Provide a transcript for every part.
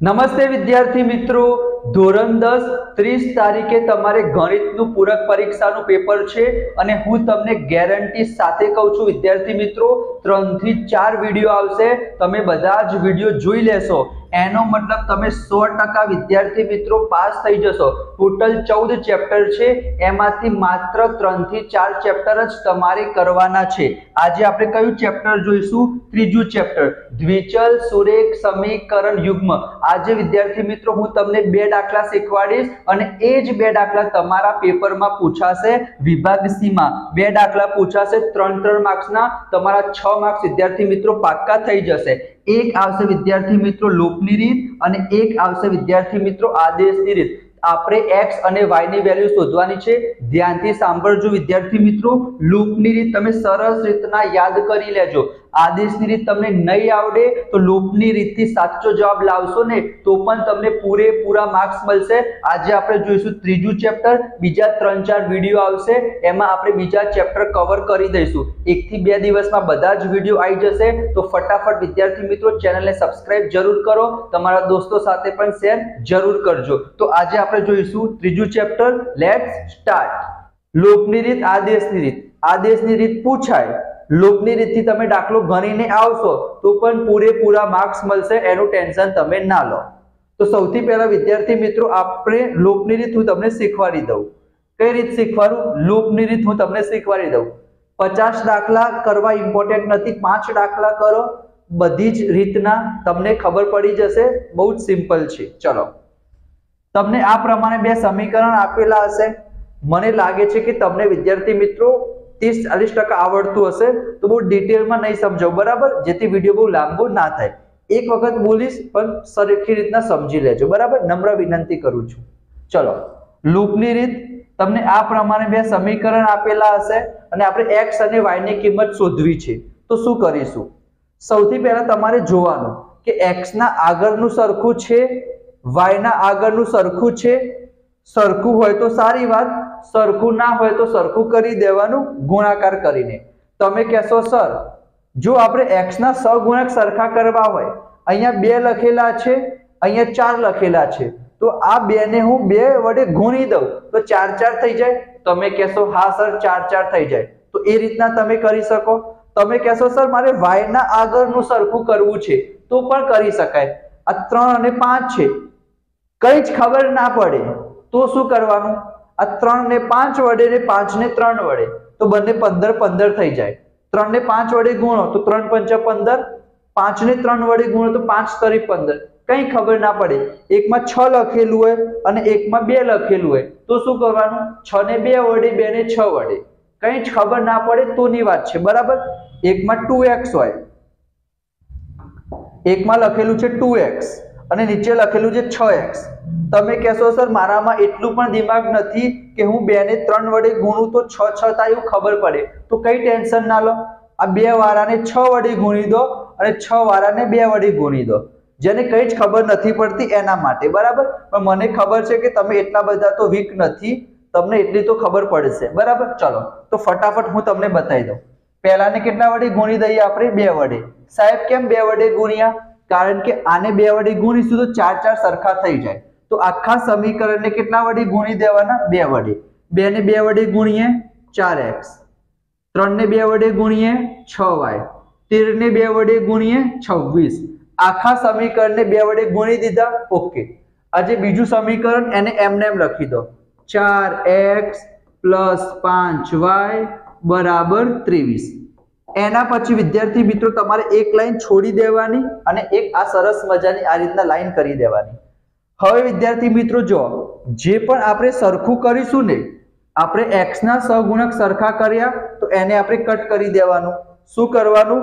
નમસ્તે વિદ્યાર્થી મિત્રો, ધોરણ 10 30 તારીખે તમારે ગણિતનું પૂરક પરીક્ષાનું પેપર છે અને હું તમને ગેરંટી સાથે કહું છું વિદ્યાર્થી મિત્રો 3 થી 4 વિડિયો આવશે. તમે બધા જ વિડિયો જોઈ લેશો એનો મતલબ તમે 100% વિદ્યાર્થી મિત્રો પાસ થઈ જશો. ટોટલ 14 ચેપ્ટર છે, એમાંથી માત્ર 3 થી 4 ચેપ્ટર જ તમારે કરવાના છે. આજે આપણે કયું ચેપ્ટર જોઈશું? ત્રીજું ચેપ્ટર, દ્વિચલ સુરેખ સમીકરણ યુગ્મ. આજે વિદ્યાર્થી મિત્રો હું તમને બે દાખલા શીખવાડીશ અને એ જ બે દાખલા તમારા પેપરમાં પૂછાશે. વિભાગ સી માં બે દાખલા પૂછાશે, 3 માર્ક્સના. તમારા 6 માર્ક્સ વિદ્યાર્થી મિત્રો પાક્કા થઈ જશે. એક આવશે વિદ્યાર્થી મિત્રો લૂપની રીત અને એક આવશે વિદ્યાર્થી મિત્રો આદેશની રીત. આપણે x અને y ની વેલ્યુ શોધવાની છે. ધ્યાનથી સાંભળજો વિદ્યાર્થી મિત્રો. લૂપની રીત તમે સરસ રીતના યાદ કરી લેજો. આદેશની રીત તમને નહીં આવડે તો લૂપની રીતથી સાચો જવાબ લાવશો ને તો પણ તમને પૂરેપૂરા માર્ક્સ મળશે. આજે આપણે જોઈશું ત્રીજું ચેપ્ટર. બીજા 3-4 વિડીયો આવશે, એમાં આપણે બીજા ચેપ્ટર કવર કરી દઈશું. 1 થી 2 દિવસમાં બધા જ વિડીયો આવી જશે. તો ફટાફટ વિદ્યાર્થી મિત્રો ચેનલને સબસ્ક્રાઇબ જરૂર કરો, તમારા દોસ્તો સાથે પણ શેર જરૂર કરજો. તો આજે આપણે જોઈશું ત્રીજું ચેપ્ટર. Let's start. લૂપની રીત, આદેશની રીત. આદેશની રીત પૂછાય, લૂપની રીતથી તમે દાખલો ગણીને આવશો તો પણ પૂરેપૂરા માર્ક્સ મળશે, એનું ટેન્શન તમે ના લો. તો સૌથી પહેલા વિદ્યાર્થી મિત્રો આપણે લૂપની રીત હું તમને શીખવાડી દઉં. કઈ રીત શીખવાડું? લૂપની રીત હું તમને શીખવાડી દઉં. 50 દાખલા કરવા ઇમ્પોર્ટન્ટ નથી, 5 દાખલા કરો, બધી જ રીતના તમને ખબર પડી જશે. બહુ જ સિમ્પલ છે. ચલો, તમને આ પ્રમાણે બે સમીકરણ આપેલા હશે. મને લાગે છે કે તમને વિદ્યાર્થી મિત્રો 30-40% આવડતું હશે, તો બહુ ડિટેલમાં નહીં સમજાવું, બરાબર? જેથી વિડીયો બહુ લાંબો ના થાય. એક વખત બોલીશ પણ સરખી રીતના સમજી લેજો, બરાબર? નમ્ર વિનંતી કરું છું. ચલો, લૂપની રીત. તમને આ પ્રમાણે બે સમીકરણ આપેલા હશે અને આપણે x અને y ની કિંમત શોધવી છે. તો શું કરીશું? સૌથી પહેલા તમારે જોવાનું કે x ના આગળનું સરખું છે, y ના આગળનું સરખું છે. સરખું હોય તો સારી વાત, સરખું ના હોય તો સરખું કરી દેવાનું ગુણાકાર કરીને. તમે કહેશો સર, જો આપણે x ના સહગુણક સરખા કરવા હોય, અહીંયા 2 લખેલા છે, અહીંયા 4 લખેલા છે, તો આ 2 ને હું 2 વડે ગુણી દઉં તો 4 થઈ જાય. તમે કહેશો હા સર 4 થઈ જાય. તો એ રીતના તમે કરી શકો. તમે કહેશો સર મારે y ના આગળનું સરખું કરવું છે, તો પણ કરી શકાય. આ 3 અને 5 છે, કઈ જ ખબર ના પડે તો શું કરવાનું? આ 3 ને 5 વડે ને 5 ને 3 વડે, તો બંને 15 થઈ જાય. 3 ને 5 વડે ગુણો તો 3 × 5 = 15. 5 ને 3 વડે ગુણો તો 5 × 3 = 15. કઈ ખબર ના પડે. એકમાં 6 લખેલું હોય અને એકમાં 2 લખેલું હોય, તો શું કરવાનું? 6 ને 2 વડે, 2 ને 6 વડે. કઈ જ ખબર ના પડે તોની વાત છે, બરાબર? એકમાં 2x હોય, એકમાં લખેલું છે 2x અને નીચે લખેલું છે 6x. તમે કહેશો સર મારામાં એટલું પણ દિમાગ નથી કે હું 2 ને 3 વડે ગુણું તો 6 થાય એવું ખબર પડે. તો કઈ ટેન્શન ના લો, આ 2 વાળાને 6 વડે ગુણી દો અને 6 વાળાને 2 વડે ગુણી દો. જેને કઈ જ ખબર નથી પડતી એના માટે, બરાબર? પણ મને ખબર છે કે તમે એટલા બધા તો વીક નથી, તમને એટલી તો ખબર પડશે, બરાબર? ચલો, તો ફટાફટ હું તમને બતાવી દઉં. પહેલાને કેટલા વડે ગુણી દઈએ આપણે? 2 વડે. સાહેબ કેમ 2 વડે ગુણ્યા? કારણ કે આને 2 વડે ગુણીશું તો 4 સરખા થઈ જાય. તો આખા સમીકરણને કેટલા વડે ગુણી દેવાના? 2 વડે. 2 ને 2 વડે ગુણીએ 4x, 3 ને 2 વડે ગુણીએ 6y, 13 ને 2 વડે ગુણીએ 26. આખા સમીકરણને 2 વડે ગુણી દીધા. ઓકે, આજે બીજું સમીકરણ એને એમને એમ લખી દો. 4x + 5y = 23. એના પછી વિદ્યાર્થી મિત્રો તમારે એક લાઈન છોડી દેવાની અને એક આ સરસ મજાની આ રીતના લાઈન કરી દેવાની. હવે વિદ્યાર્થી મિત્રો જો જે પણ આપણે સરખું કરીશું ને, આપણે x ના સહગુણક સરખા કર્યા તો એને આપણે કટ કરી દેવાનું. શું કરવાનું?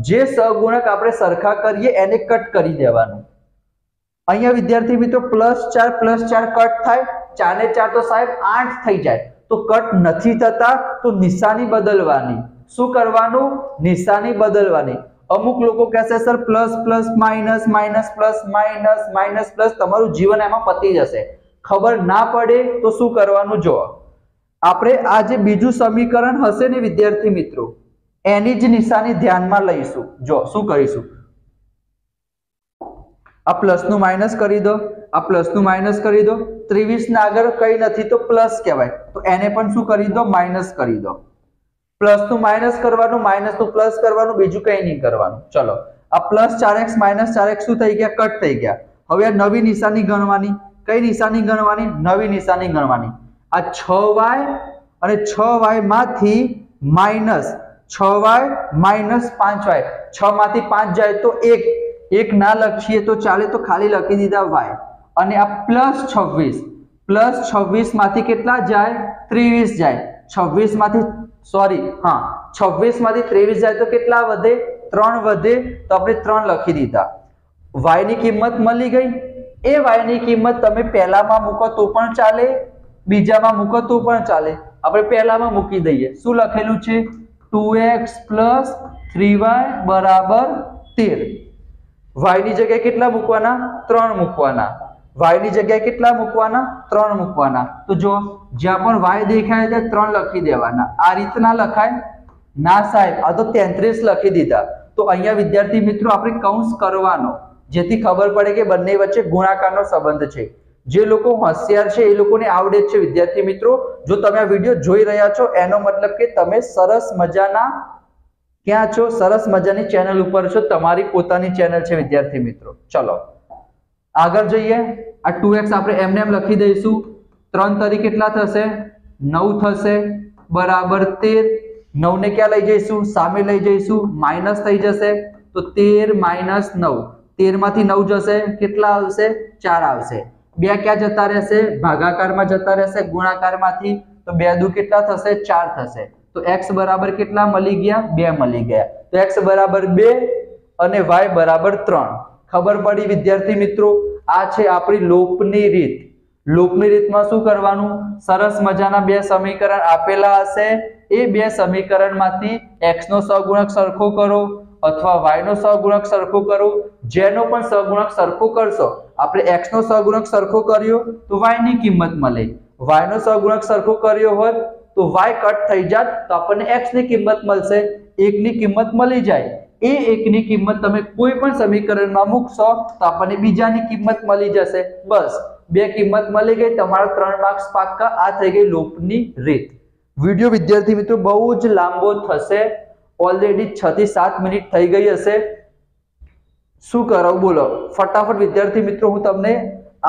જે સહગુણક આપણે સરખા કરીએ એને કટ કરી દેવાનું. અહીંયા વિદ્યાર્થી મિત્રો +4 +4 કટ થાય, 4 ને 4 તો સાહેબ 8 થઈ જાય. તો કટ નથી થતા તો નિશાની બદલવાની. શું કરવાનું? નિશાની બદલવાની. અમુક લોકો કહેશે sir plus plus minus, minus plus, minus minus plus, તમારું જીવન એમાં પતી જશે. ખબર ના પડે તો શું કરવાનું? જો આપણે આ જે બીજું સમીકરણ હશે ને વિદ્યાર્થી મિત્રો, એની જ નિશાની ધ્યાનમાં લઈશું. જો શું કરીશું? આ પ્લસનું માઇનસ કરી દો, આ પ્લસનું માઇનસ કરી દો. 23 ના આગળ કઈ નથી તો પ્લસ કહેવાય, તો એને પણ શું કરી દો, માઇનસ કરી દો. પ્લસનું માઇનસ કરવાનું, માઇનસનું પ્લસ કરવાનું, બીજું કઈ નહીં કરવાનું. ચલો આ પ્લસ 4x માઇનસ 4x શું થઈ ગયા, કટ થઈ ગયા. હવે આ નવી નિશાની ગણવાની. કઈ નિશાની ગણવાની, નવી નિશાની ગણવાની. આ 6y અને 6y માંથી માઇનસ 6y માઇનસ 5y, 6 માંથી 5 જાય તો 1 ના લખીએ તો ચાલે, તો ખાલી લખી દીધા y. અને આ પ્લસ 26 માંથી કેટલા જાય, 23 જાય. 26 માંથી 23 જાય તો કેટલા વધે, 3 વધે, તો આપણે 3 લખી દીધા. y ની કિંમત મળી ગઈ. એ y ની કિંમત તમે પહેલામાં મૂકો તો પણ ચાલે, બીજામાં મૂકો તો પણ ચાલે. આપણે પહેલામાં મૂકી દઈએ. શું લખેલું છે, 2x + 3y = 13. y ની જગ્યાએ કેટલા મૂકવાના, 3 મૂકવાના. y ની જગ્યાએ કેટલા મૂકવાના, 3 મૂકવાના. તો જો જ્યાં પણ y દેખાય ત્યાં 3 લખી દેવાના. આ રીતના લખાય ના સાહેબ, આ તો 33 લખી દીધા. તો અહીંયા વિદ્યાર્થી મિત્રો આપણે કૌંસ કરવાનો, જેથી ખબર પડે કે બંને વચ્ચે ગુણાકારનો સંબંધ છે. જે લોકો હોશિયાર છે એ લોકોને આવડે છે વિદ્યાર્થી મિત્રો. જો તમે આ વિડીયો જોઈ રહ્યા છો એનો મતલબ કે તમે સરસ મજાના ક્યાં છો, સરસ મજાની ચેનલ ઉપર છો. તમારી પોતાની ચેનલ છે વિદ્યાર્થી મિત્રો. ચલો આગળ જઈએ. આ 2x આપણે એમને એમ લખી દઈશું. 3 તરી કેટલા થશે, 9 થશે, બરાબર 13. 9 ને ક્યાં લઈ જઈશું, સામે લઈ જઈશું, માઇનસ થઈ જશે. તો 13 માઇનસ 9, 13 માંથી 9 જશે, કેટલા આવશે, 4 આવશે. 2 ક્યાં જતા રહેશે, ભાગાકારમાં જતા રહેશે, ગુણાકારમાંથી. તો 2 દુ કેટલા થશે, 4 થશે. તો x બરાબર કેટલા મળી ગયા, 2 મળી ગયા. તો x બરાબર 2 અને y બરાબર 3. ખબર પડી વિદ્યાર્થી મિત્રો. આ છે આપણી લોપની રીત. લોપની રીતમાં શું કરવાનું, સરસ મજાના બે સમીકરણ આપેલા હશે, એ બે સમીકરણમાંથી x નો સહગુણક સરખો કરો અથવા y નો સહગુણક સરખો કરો. જેનો પણ સહગુણક સરખો કરશો, આપણે x નો સહગુણક સરખો કર્યો તો y ની કિંમત મળે, y નો સહગુણક સરખો કર્યો હોત તો y કટ થઈ જાત તો આપણને x ની કિંમત મળશે. 1 ની કિંમત મળી જાય. એ 1 ની કિંમત તમે કોઈ પણ સમીકરણમાં મૂકશો તો આપણને બીજાની કિંમત મળી જશે. બસ બે કિંમત મળી ગઈ, તમારા 3 માર્ક્સ પાક્કા. આ થઈ ગઈ લોપની રીત. વિડિયો વિદ્યાર્થી મિત્રો બહુ જ લાંબો થશે. ઓલરેડી 6 થી 7 મિનિટ થઈ ગઈ હશે. શું કરાવું બોલો ફટાફટ વિદ્યાર્થી મિત્રો. હું તમને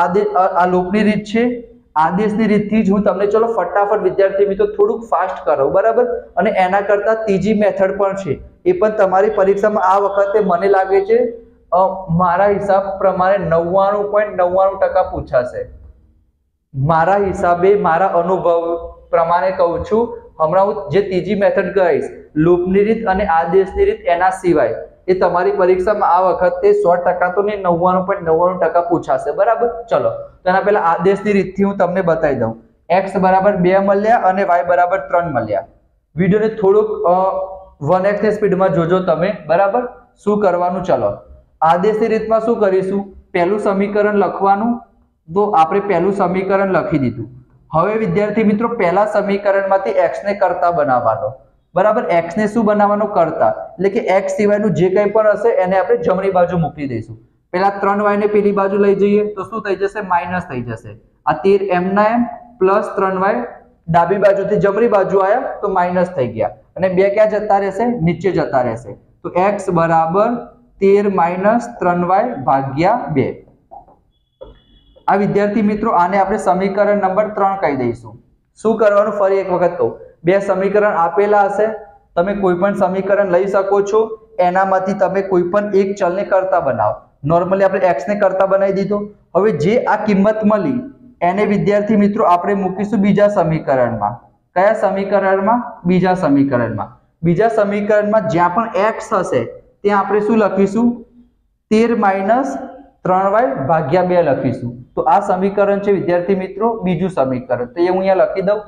આ લોપની રીત છે, આદેશની રીતથી જ હું તમને ચલો ફટાફટ વિદ્યાર્થી મિત્રો થોડુંક ફાસ્ટ કરાવું, બરાબર. અને એના કરતા ત્રીજી મેથડ પણ છે, એ પણ તમારી પરીક્ષામાં આ વખતે મને લાગે છે મારા હિસાબ પ્રમાણે 99.99% પૂછાશે. મારા હિસાબે, મારા અનુભવ પ્રમાણે કહું છું. હમણાં હું જે ત્રીજી મેથડ કહીશ, લૂપની રીત અને આદેશની રીત, એના સિવાય એ તમારી પરીક્ષામાં આ વખતે 100% તો નહીં 99.99% પૂછાશે, બરાબર. ચલો તેના પહેલા આદેશની રીતથી હું તમને બતાવી દઉં. x બરાબર 2 મળ્યા અને y બરાબર 3 મળ્યા. વિડીયોને થોડુંક 1x ની સ્પીડમાં જોજો તમે, બરાબર. શું કરવાનું, ચલો આદેશની રીતમાં શું કરીશું, પહેલું સમીકરણ લખવાનું. તો આપણે પહેલું સમીકરણ લખી દીધું. હવે વિદ્યાર્થી મિત્રો પહેલા સમીકરણમાંથી x ને કરતા બનાવવાનો, બરાબર. x ને શું બનાવવાનો, કરતા. એટલે કે x સિવાયનું જે કંઈ પણ હશે એને આપણે જમણી બાજુ મૂકી દઈશું. પહેલા 3y ને પેલી બાજુ લઈ જઈએ તો શું થઈ જશે, માઇનસ થઈ જશે. આ 13 m ના m પ્લસ 3y ડાબી બાજુથી જમણી બાજુ આવ્યા તો માઇનસ થઈ ગયા. અને 2 ક્યાં જતા રહેશે, નીચે જતા રહેશે. તો x બરાબર 13 માઇનસ 3y ભાગ્યા 2. આ વિદ્યાર્થી મિત્રો આને આપણે સમીકરણ નંબર 3 કહી દઈશું. શું કરવાનું ફરી એક વખત કહું. બે સમીકરણ આપેલા હશે, તમે કોઈ પણ સમીકરણ લઈ શકો છો. એનામાંથી તમે કોઈ પણ એક ચલને કરતા બનાવો. નોર્મલી આપણે x ને કરતા બનાવી દીધો. હવે જે આ કિંમત મળી એને વિદ્યાર્થી મિત્રો આપણે મૂકીશું બીજા સમીકરણમાં. કયા સમીકરણમાં, બીજા સમીકરણમાં. બીજા સમીકરણમાં જ્યાં પણ x હશે ત્યાં આપણે શું લખીશું, 13 માઇનસ 3y ભાગ્યા 2 લખીશું. તો આ સમીકરણ છે વિદ્યાર્થી મિત્રો બીજું સમીકરણ. તો એ હું અહીંયા લખી દઉં.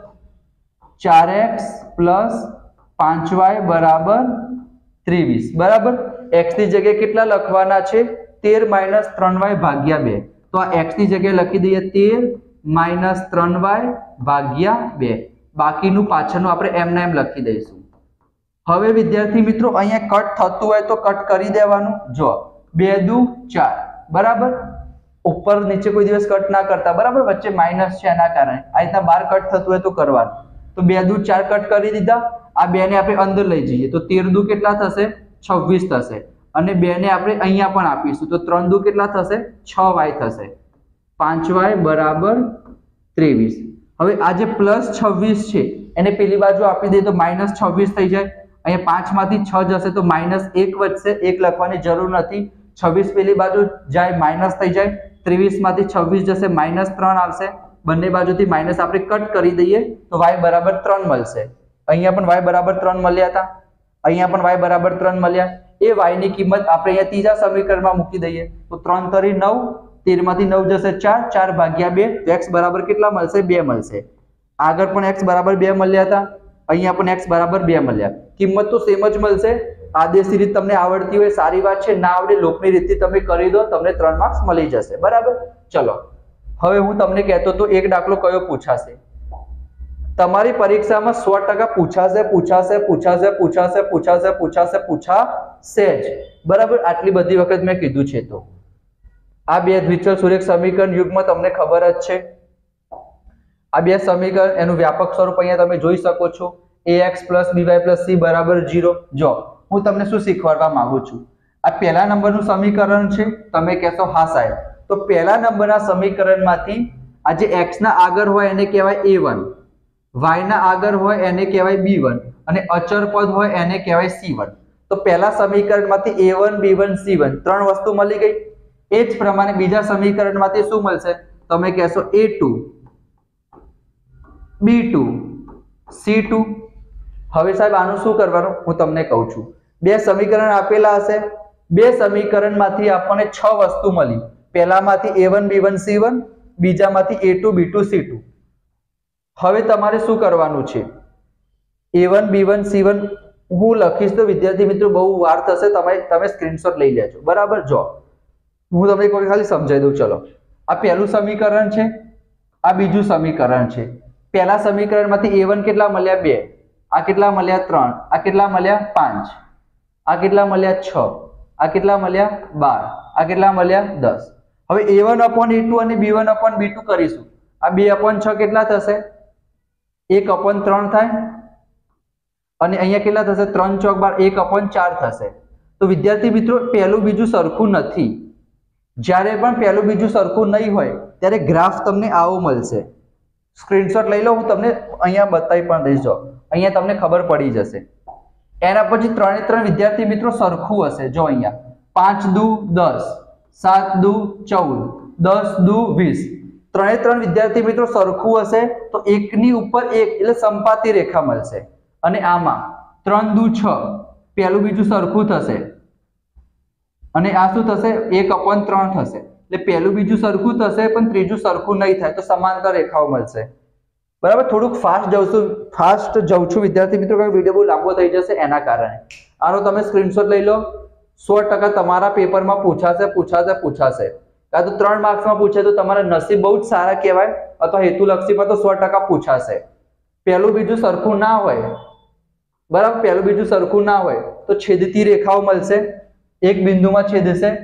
4x પ્લસ 5y બરાબર 23, બરાબર. x ની જગ્યાએ કેટલા લખવાના છે, 13 માઇનસ 3y ભાગ્યા 2. તો આ x ની જગ્યાએ લખી દઈએ 13 માઇનસ 3y ભાગ્યા 2. બાકીનું પાછળનું આપણે એમના એમ લખી દઈશું. હવે વિદ્યાર્થી મિત્રો અહીંયા કટ થતું હોય તો કટ કરી દેવાનું. જો 2 દુ 4, बराबर ऊपर नीचे कोई दिवस कट ना करता बराबर वच्चे माइनस है एना कारणे आ रीतना 12 कट थतुं होय तो करवानुं तो 2 दू 4 कट करी दीधा आ 2 ने आपणे अंदर लई जईए तो 13 दू केटला थशे 26 थशे અને 2 ने આપણે અહીંયા પણ આપીશું તો 3 દુ કેટલા થશે 6y થશે 5y બરાબર 23 હવે આ જે પ્લસ 26 છે એને પેલી બાજુ આપી દે તો માઈનસ 26 થઈ જાય અહીંયા 5 માંથી 6 જશે તો માઈનસ 1 વધશે 1 લખવાની જરૂર નથી 26 પેલી બાજુ જાય માઈનસ થઈ જાય 23 માંથી 26 જશે માઈનસ 3 આવશે બંને બાજુથી માઈનસ આપણે કટ કરી દઈએ તો y બરાબર 3 મળશે અહીંયા પણ y બરાબર 3 મળ્યા હતા અહીંયા પણ y બરાબર 3 મળ્યા એ y ની કિંમત આપણે અહીંયા ત્રીજા સમીકરણમાં મૂકી દઈએ તો 3 તરી 9 13 માંથી 9 જશે 4 4 ભાગ્યા 2 તો x બરાબર કેટલા મળશે 2 મળશે આગળ પણ x બરાબર 2 મળ્યા હતા અહીંયા પણ x બરાબર 2 મળ્યા કિંમત તો સેમ જ મળશે આદેશની રીત તમને આવડતી હોય સારી વાત છે ના આવડે લોકની રીતથી તમે કરી દો તમને 3 માર્ક્સ મળી જશે બરાબર ચલો હવે હું તમને કહેતો તો એક દાખલો કયો પૂછાશે તમારી પરીક્ષામાં 100% પૂછાશે જ બરાબર આટલી બધી વખત મેં કીધું છે તો આ બે દ્વિચલ સુરેખ સમીકરણ યુગ્મ તમને ખબર જ છે આ બે સમીકરણ એનું વ્યાપક સ્વરૂપ અહીંયા તમે જોઈ શકો છો ax + by + c બરાબર 0 જો હું તમને શું શીખવાડવા માંગુ છું આ પહેલા નંબરનું સમીકરણ છે તમે કહેશો હા સાહેબ તો પહેલા નંબરના સમીકરણમાંથી આ જે x ના આગળ હોય એને કહેવાય a1 y ના આગળ હોય એને કહેવાય b1 અને અચર પદ હોય એને કહેવાય c1 તો પહેલા સમીકરણમાંથી a1 b1 c1 ત્રણ વસ્તુ મળી ગઈ એ જ પ્રમાણે બીજા સમીકરણમાંથી શું મળશે તમે કહેશો a2 b2 c2 હવે સાહેબ આનું શું કરવાનું હું તમને કહું છું બે સમીકરણ આપેલા હશે બે સમીકરણમાંથી આપણને 6 વસ્તુ મળી પહેલામાંથી a1 b1 c1 બીજામાંથી a2 b2 c2 હવે તમારે શું કરવાનું છે a1 b1 c1 હું લખીશ તો વિદ્યાર્થી મિત્રો બહુ વાર થશે તમે સ્ક્રીનશોટ લઈ લેજો બરાબર જો હું તમને એક વખત ખાલી સમજાવી દઉં ચલો આ પહેલું સમીકરણ છે આ બીજું સમીકરણ છે પહેલા સમીકરણમાંથી a1 કેટલા મળ્યા 2 આ કેટલા મળ્યા 3 આ કેટલા મળ્યા 5 આ કેટલા મળ્યા 6 આ કેટલા મળ્યા 12 આ કેટલા મળ્યા 10 હવે a1/a2 અને b1/b2 કરીશું આ 2/6 કેટલા થશે 1/3 થાય અને અહીંયા કેટલા થશે 3 ચોક 12 1/4 થશે તો વિદ્યાર્થી મિત્રો પહેલું બીજું સરખું નથી જ્યારે પણ પહેલું બીજું સરખું નહીં હોય ત્યારે ગ્રાફ તમને આવો મળશે સ્ક્રીનશોટ લઈ લો હું તમને અહીંયા બતાવી પણ દઈશ જો અહીંયા તમને ખબર પડી જશે એના પછી 3 વિદ્યાર્થી મિત્રો સરખું હશે જો અહીંયા 5 દુ 10 7 દુ 14 10 દુ 20 3 વિદ્યાર્થી મિત્રો સરખું હશે તો એકની ઉપર એક એટલે સંપાતી રેખા મળશે અને આમાં 3 દુ 6 પહેલું બીજું સરખું થશે અને આ શું થશે 1/3 થશે એટલે પહેલું બીજું સરખું થશે પણ ત્રીજું સરખું નહીં થાય તો સમાંતર રેખાઓ મળશે બરાબર થોડુંક ફાસ્ટ જઉં છું વિદ્યાર્થી મિત્રો કારણ કે વિડીયો બહુ લાંબો થઈ જશે એના કારણે આનો તમે સ્ક્રીનશોટ લઈ લો 100% તમારા પેપરમાં પૂછાશે કાં તો 3 માર્ક્સમાં પૂછે તો તમારા નસીબ બહુ જ સારા કહેવાય અથવા હેતુલક્ષીમાં તો 100% પૂછાશે પહેલું બીજું સરખું ના હોય બરાબર પહેલું બીજું સરખું ના હોય તો છેદતી રેખાઓ મળશે એક બિંદુમાં છેદશે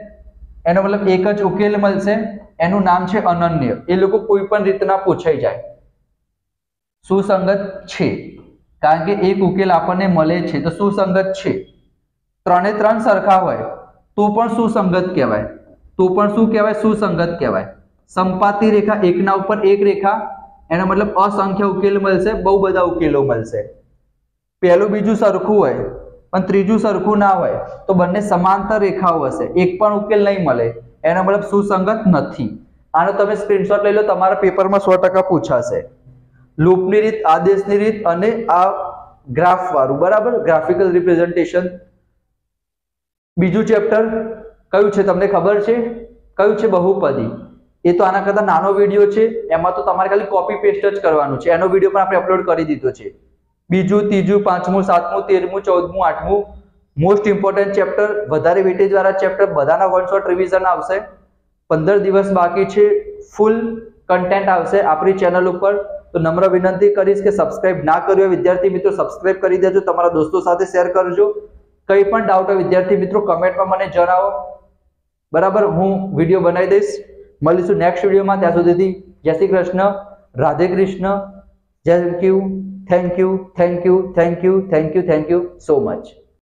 એનો મતલબ એક જ ઉકેલ મળશે એનું નામ છે અનન્ય એ લોકો કોઈ પણ રીતના પૂછાઈ જાય સુસંગત છે કારણ કે એક ઉકેલ આપણને મળે છે તો સુસંગત છે 3 સરખા હોય તો પણ સુસંગત કહેવાય સુસંગત કહેવાય સંપાતી રેખા એકના ઉપર એક રેખા એનો મતલબ અસંખ્ય ઉકેલ મળશે બહુ બધા ઉકેલો મળશે પહેલું બીજું સરખું હોય પણ ત્રીજું સરખું ના હોય તો બંને સમાંતર રેખાઓ હશે એક પણ ઉકેલ નહીં મળે એનો મતલબ સુસંગત નથી આનો તમે સ્ક્રીનશોટ લઈ લો તમારા પેપરમાં 100% પૂછાશે લૂપની રીત આદેશની રીત અને આ ગ્રાફ વાળું બરાબર ગ્રાફિકલ રિપ્રેઝન્ટેશન બીજું ચેપ્ટર કયું છે તમને ખબર છે કયું છે બહુપદી એ તો આના કરતા નાનો વિડિયો છે એમાં તો તમારે ખાલી કોપી પેસ્ટ જ કરવાનું છે એનો વિડિયો પણ આપણે અપલોડ કરી દીધો છે બીજું ત્રીજું પાંચમું સાતમું 13મું 14મું 8મું મોસ્ટ ઇમ્પોર્ટન્ટ ચેપ્ટર વધારે વેટેજ વાળા ચેપ્ટર બધાના વન શોટ રિવિઝન આવશે 15 દિવસ બાકી છે ફૂલ કન્ટેન્ટ આવશે આપણી ચેનલ ઉપર તો નમ્ર વિનંતી કરીશ કે સબસ્ક્રાઇબ ના કર્યો વિદ્યાર્થી મિત્રો સબસ્ક્રાઇબ કરી દેજો તમારા દોસ્તો સાથે શેર કરજો કંઈ પણ ડાઉટ હોય વિદ્યાર્થી મિત્રો કમેન્ટમાં મને જણાવો બરાબર, હું વિડીયો બનાવી દઈશ. મળીશું નેક્સ્ટ વિડીયોમાં. ત્યાં સુધીથી જય Shri Krishna, Radhe Krishna. Thank you, thank you, thank you, thank you, thank you, thank you so much.